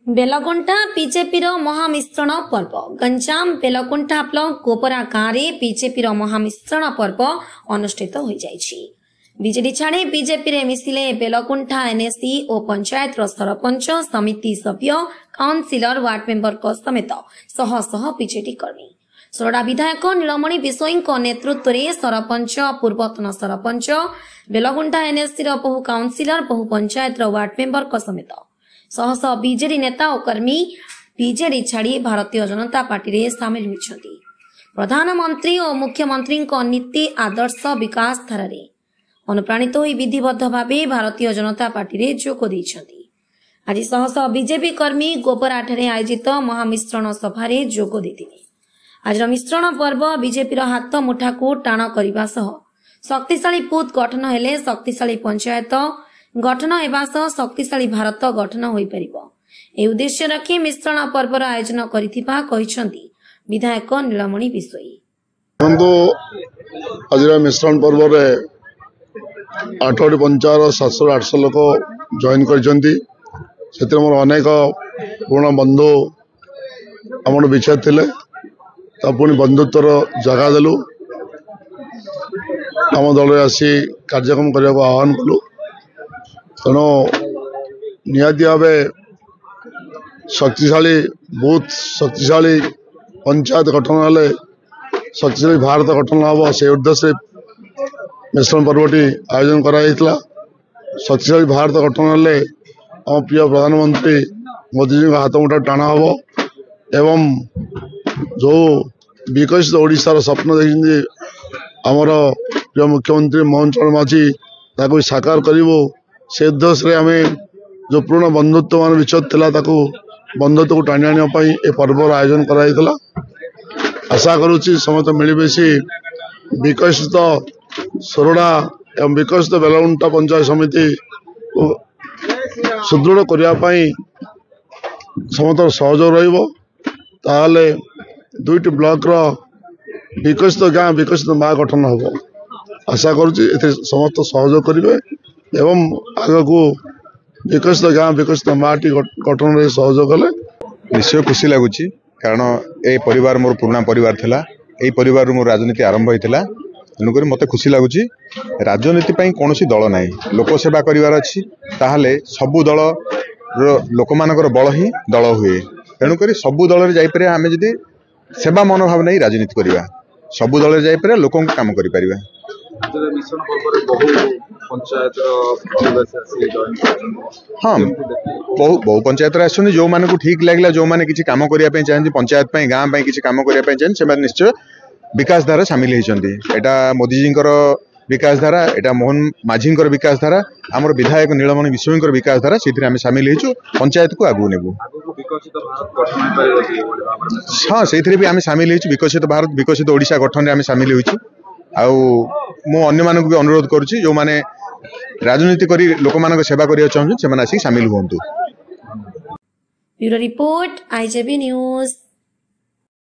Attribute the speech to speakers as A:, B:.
A: बेलगुंठा BJP महामिश्रण पर्व Ganjam बेलगुंठा block गोपरा गाँव में बीजेपी महामिश्रण पर्व अनुष्ठित हो बीजेडी छाड़ी बीजेपी मिसिले बेलगुंठा एनएससी और पंचायत सरपंच समिति सभ्य काउंसिलर वार्ड मेंबर समेत शह शह बीजेडी कर्मी सोरडा विधायक नीलमणि विशोई नेतृत्व में सरपंच पूर्वतन सरपंच बेलगुंठा एनएससी बहु काउंसिलर बहु पंचायत वार्ड मेंबर समेत शह शह बीजेडी नेता और कर्मी बीजेडी छाड़ी भारतीय जनता पार्टी रे सामिल होइछंती। प्रधानमंत्री और मुख्यमंत्री नीति आदर्श विकास धारा रे अनुप्राणित होई विधिबद्ध भावे भारतीय जनता पार्टी रे जोग दैछंती। आज शह शह बीजेपी कर्मी गोबराठारे आयोजित महामिश्रण सभा रे जोग दैथिले। आज मिश्रण पर्व बीजेपी हाथ मुठा को टाण करने सह शक्तिशाली बूथ गठन हेले शक्तिशाली पंचायत गठन हेबा सह शक्तिशाली भारत गठन होई परिबो। ए उद्देश्य रखी मिश्रण पर्वर आयोजन करिथिबा कहिसंती विधायक नीलमणि विशोई।
B: आज मिश्रण पर्व रे 8 पंचायत 700-800 लोक जॉइन करछंती। सेतिर मोर अनेक पुराना बंधु हमर विचार थिले पुणी बंधुत्वर जगह देलु आम दल आसी कार्यक्रम करने को आह्वान कलु। तेणु निहाती भाव शक्तिशाली बूथ शक्तिशाली पंचायत गठन हेले शक्तिशाली भारत गठन हम से उद्देश्य मिश्रण पर्वटी आयोजन करा। शक्तिशाली भारत गठन हेले आम प्रिय प्रधानमंत्री मोदी जी हाथ मुठा टाणा हम एवं जो विकसित ओडिशार स्वप्न देखिए आमर प्रिय मुख्यमंत्री मोहन चरण माझी ताको साकार करिवो से उद्देश्य आम जो पुराना बंधुत्व मान विच्छेद थिला ताको बंधुत्व को टाणी आने ए पर्व आयोजन करा। आशा करुच्ची समस्त मिलमिशी विकसित सोरडा एवं विकसित बेलगुंठा पंचायत समिति सुदृढ़ करने समस्त सहयोग रही दुईट ब्लॉक रो विकसित गाँ विकसित माँ गठन हम। आशा करुच्ची समस्त सहयोग करेंगे एवं आग को विकसित गाँ विकसित माटी गठन में सहयोग कले
C: निश्चय खुशी लगुच। कारण ए परिवार मोर पुराना परिवार थिला। ए परिवार मोर राजनीति आरंभ होता तेणुक मत खुशी लगुच। राजनीति कौन दल ना लोक सेवा करार अच्छी ताहले सबू दल लोक मानकर बल ही दल हुए। तेणुक सबू दल जापर आम जदि सेवा मनोभाव नहीं राजनीति करवा सबू दल जापर लोक काम कर। हाँ बहु पंचायत आसुन जो मान को ठीक लगे जो मैंने किसी काम करने चाहते पंचायत गाँव किसी काम करने चाहते निश्चय विकास धारा सामिल होती। यहाँ मोदी जी विकास धारा यहाँ मोहन माझी विकास धारा आमर विधायक नीलमणि विशोई विकास धारा से आम सामिल हो पंचायत को आगू नेबू। हाँ से भी आम सामिल हो विकसित भारत विकसित ओडिशा गठन में आम सामिल हो। अन्य मानक भी अनुरोध करुच्ची जो माने राजनीति करी लोक मान सेवा करने चाहते सामिल हूँ।
A: Bureau report IJB news.